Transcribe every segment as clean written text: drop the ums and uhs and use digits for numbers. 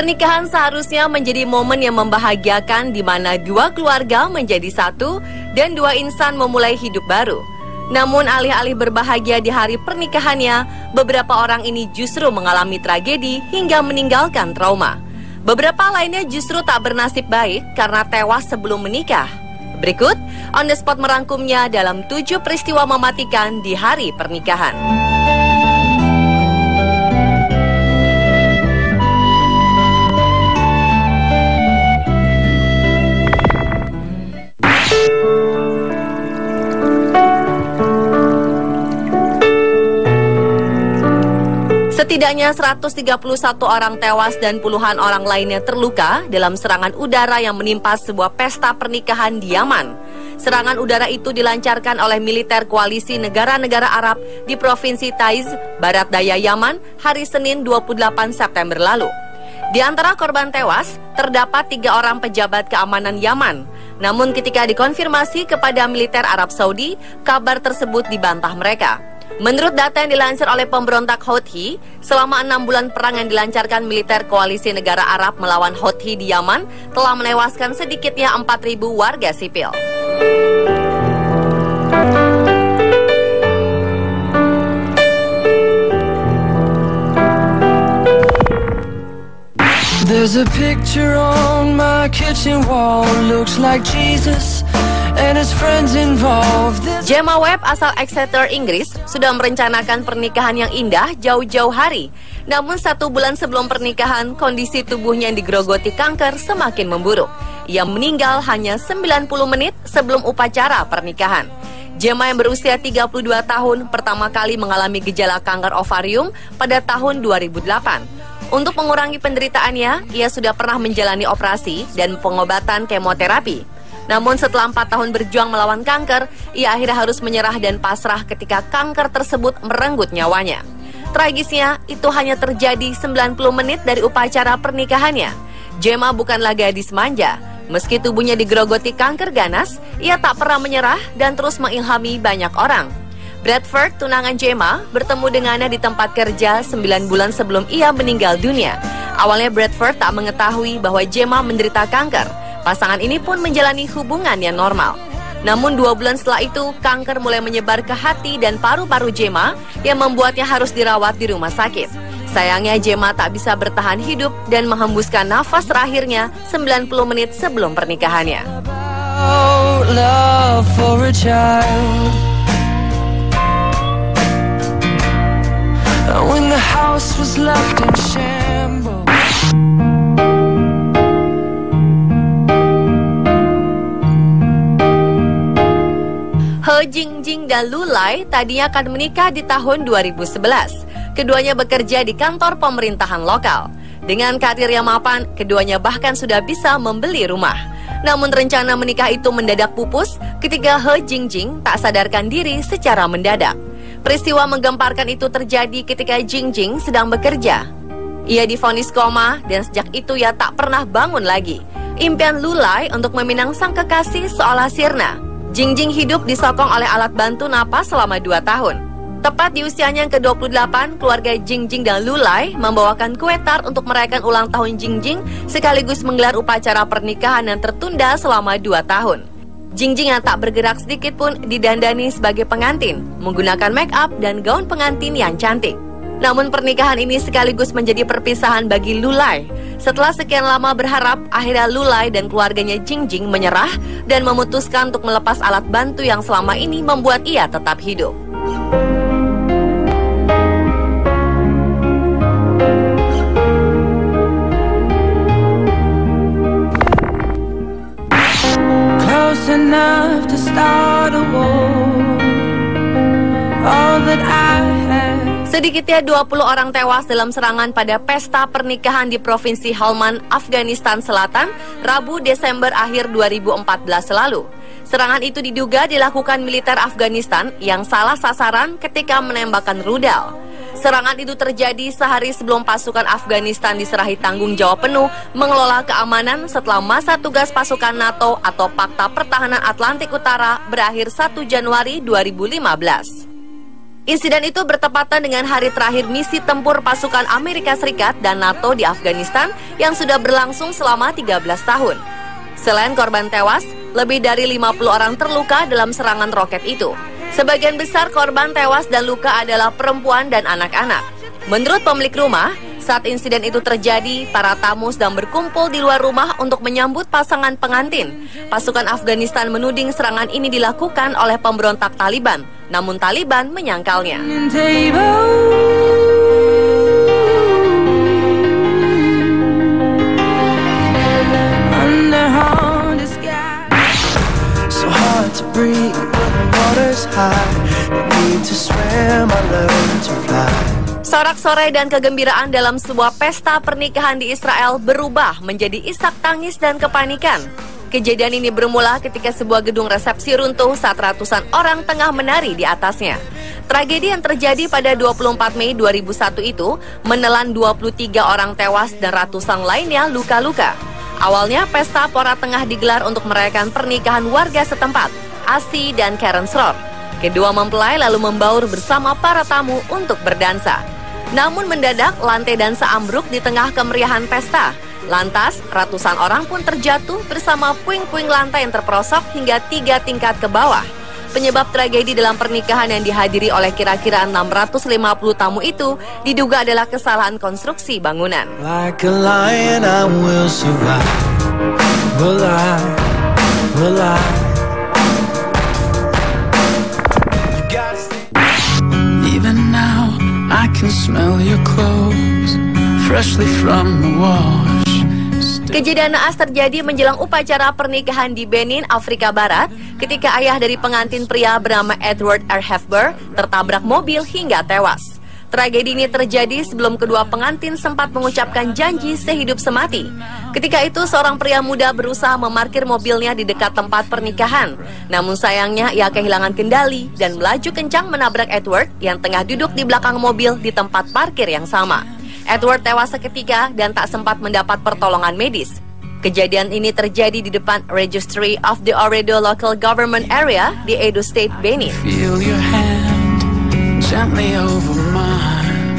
Pernikahan seharusnya menjadi momen yang membahagiakan di mana dua keluarga menjadi satu dan dua insan memulai hidup baru. Namun alih-alih berbahagia di hari pernikahannya, beberapa orang ini justru mengalami tragedi hingga meninggalkan trauma. Beberapa lainnya justru tak bernasib baik karena tewas sebelum menikah. Berikut, On The Spot merangkumnya dalam 7 peristiwa mematikan di hari pernikahan. Setidaknya 131 orang tewas dan puluhan orang lainnya terluka dalam serangan udara yang menimpa sebuah pesta pernikahan di Yaman. Serangan udara itu dilancarkan oleh militer koalisi negara-negara Arab di Provinsi Taiz, Barat Daya Yaman, hari Senin 28 September lalu. Di antara korban tewas, terdapat 3 orang pejabat keamanan Yaman. Namun ketika dikonfirmasi kepada militer Arab Saudi, kabar tersebut dibantah mereka. Menurut data yang dilansir oleh pemberontak Houthi, selama 6 bulan perang yang dilancarkan militer koalisi negara Arab melawan Houthi di Yaman telah menewaskan sedikitnya 4.000 warga sipil. There's a picture on my kitchen wall, looks like Jesus and his friends involved. Gemma Webb asal Exeter, Inggris, sudah merencanakan pernikahan yang indah jauh-jauh hari. Namun 1 bulan sebelum pernikahan, kondisi tubuhnya yang digerogoti kanker semakin memburuk. Ia meninggal hanya 90 menit sebelum upacara pernikahan. Gemma yang berusia 32 tahun pertama kali mengalami gejala kanker ovarium pada tahun 2008. Untuk mengurangi penderitaannya, ia sudah pernah menjalani operasi dan pengobatan kemoterapi. Namun setelah 4 tahun berjuang melawan kanker, ia akhirnya harus menyerah dan pasrah ketika kanker tersebut merenggut nyawanya. Tragisnya, itu hanya terjadi 90 menit dari upacara pernikahannya. Gemma bukanlah gadis manja. Meski tubuhnya digerogoti kanker ganas, ia tak pernah menyerah dan terus mengilhami banyak orang. Bradford, tunangan Gemma, bertemu dengannya di tempat kerja 9 bulan sebelum ia meninggal dunia. Awalnya Bradford tak mengetahui bahwa Gemma menderita kanker. Pasangan ini pun menjalani hubungan yang normal. Namun 2 bulan setelah itu, kanker mulai menyebar ke hati dan paru-paru Gemma yang membuatnya harus dirawat di rumah sakit. Sayangnya Gemma tak bisa bertahan hidup dan menghembuskan nafas terakhirnya 90 menit sebelum pernikahannya. When the house was left in shambles. He Jingjing dan Lulai tadinya akan menikah di tahun 2011. Keduanya bekerja di kantor pemerintahan lokal. Dengan karir yang mapan, keduanya bahkan sudah bisa membeli rumah. Namun rencana menikah itu mendadak pupus ketika He Jingjing tak sadarkan diri secara mendadak. Peristiwa menggemparkan itu terjadi ketika Jingjing sedang bekerja. Ia divonis koma dan sejak itu ia tak pernah bangun lagi. Impian Lulai untuk meminang sang kekasih seolah sirna. Jingjing hidup disokong oleh alat bantu napas selama 2 tahun. Tepat di usianya yang ke-28, keluarga Jingjing dan Lulai membawakan kue tart untuk merayakan ulang tahun Jingjing sekaligus menggelar upacara pernikahan yang tertunda selama 2 tahun. Jingjing yang tak bergerak sedikit pun didandani sebagai pengantin, menggunakan make up dan gaun pengantin yang cantik. Namun pernikahan ini sekaligus menjadi perpisahan bagi Lulai. Setelah sekian lama berharap, akhirnya Lulai dan keluarganya Jingjing menyerah dan memutuskan untuk melepas alat bantu yang selama ini membuat ia tetap hidup. Enough to start a war. All that I have. Sedikitnya 20 orang tewas dalam serangan pada pesta pernikahan di Provinsi Helmand, Afghanistan Selatan, Rabu Desember akhir 2014 lalu. Serangan itu diduga dilakukan militer Afghanistan yang salah sasaran ketika menembakkan rudal. Serangan itu terjadi sehari sebelum pasukan Afghanistan diserahi tanggung jawab penuh mengelola keamanan setelah masa tugas pasukan NATO atau Pakta Pertahanan Atlantik Utara berakhir 1 Januari 2015. Insiden itu bertepatan dengan hari terakhir misi tempur pasukan Amerika Serikat dan NATO di Afghanistan yang sudah berlangsung selama 13 tahun. Selain korban tewas, lebih dari 50 orang terluka dalam serangan roket itu. Sebagian besar korban tewas dan luka adalah perempuan dan anak-anak. Menurut pemilik rumah, saat insiden itu terjadi, para tamu sedang berkumpul di luar rumah untuk menyambut pasangan pengantin. Pasukan Afghanistan menuding serangan ini dilakukan oleh pemberontak Taliban, namun Taliban menyangkalnya. Sorak-sorai dan kegembiraan dalam sebuah pesta pernikahan di Israel berubah menjadi isak tangis dan kepanikan. Kejadian ini bermula ketika sebuah gedung resepsi runtuh saat ratusan orang tengah menari di atasnya. Tragedi yang terjadi pada 24 Mei 2001 itu menelan 23 orang tewas dan ratusan lainnya luka-luka. Awalnya pesta pora tengah digelar untuk merayakan pernikahan warga setempat, Asi dan Karen Sroor. Kedua mempelai lalu membaur bersama para tamu untuk berdansa. Namun mendadak lantai dansa ambruk di tengah kemeriahan pesta. Lantas ratusan orang pun terjatuh bersama puing-puing lantai yang terperosok hingga 3 tingkat ke bawah. Penyebab tragedi dalam pernikahan yang dihadiri oleh kira-kira 650 tamu itu diduga adalah kesalahan konstruksi bangunan. Like a lion I will survive. Will I? Will I? Even now I can smell your clothes freshly from the wash. Kejadian naas terjadi menjelang upacara pernikahan di Benin, Afrika Barat, ketika ayah dari pengantin pria bernama Edward R. Hepburn tertabrak mobil hingga tewas. Tragedi ini terjadi sebelum kedua pengantin sempat mengucapkan janji sehidup semati. Ketika itu seorang pria muda berusaha memarkir mobilnya di dekat tempat pernikahan. Namun sayangnya ia kehilangan kendali dan melaju kencang menabrak Edward yang tengah duduk di belakang mobil di tempat parkir yang sama. Edward tewas seketika dan tak sempat mendapat pertolongan medis. Kejadian ini terjadi di depan Registry of the Oredo Local Government Area di Edo State, Benin. Feel your hand gently over mine,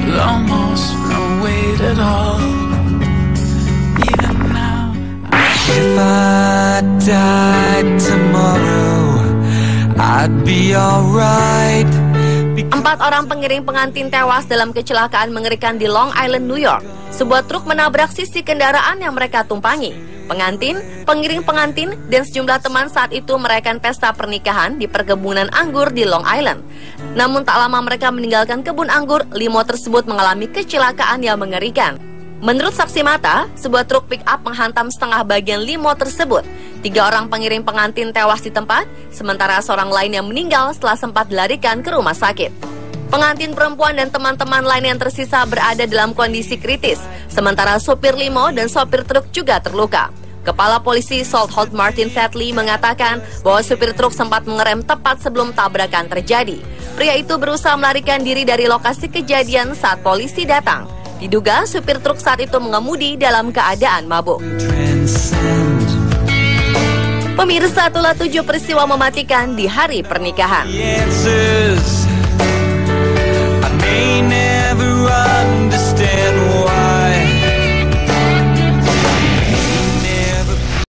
with almost no weight at all. Even now, if I died tomorrow, I'd be alright. 4 orang pengiring pengantin tewas dalam kecelakaan mengerikan di Long Island, New York. Sebuah truk menabrak sisi kendaraan yang mereka tumpangi. Pengantin, pengiring pengantin, dan sejumlah teman saat itu merayakan pesta pernikahan di perkebunan anggur di Long Island. Namun tak lama mereka meninggalkan kebun anggur, limo tersebut mengalami kecelakaan yang mengerikan. Menurut saksi mata, sebuah truk pick-up menghantam setengah bagian limo tersebut. 3 orang pengiring pengantin tewas di tempat, sementara seorang lain yang meninggal setelah sempat dilarikan ke rumah sakit. Pengantin perempuan dan teman-teman lain yang tersisa berada dalam kondisi kritis, sementara sopir limo dan sopir truk juga terluka. Kepala Polisi Salt Holt Martin Fadley mengatakan bahwa supir truk sempat mengerem tepat sebelum tabrakan terjadi. Pria itu berusaha melarikan diri dari lokasi kejadian saat polisi datang. Diduga supir truk saat itu mengemudi dalam keadaan mabuk. Pemirsa, itulah 7 peristiwa mematikan di hari pernikahan. I may never understand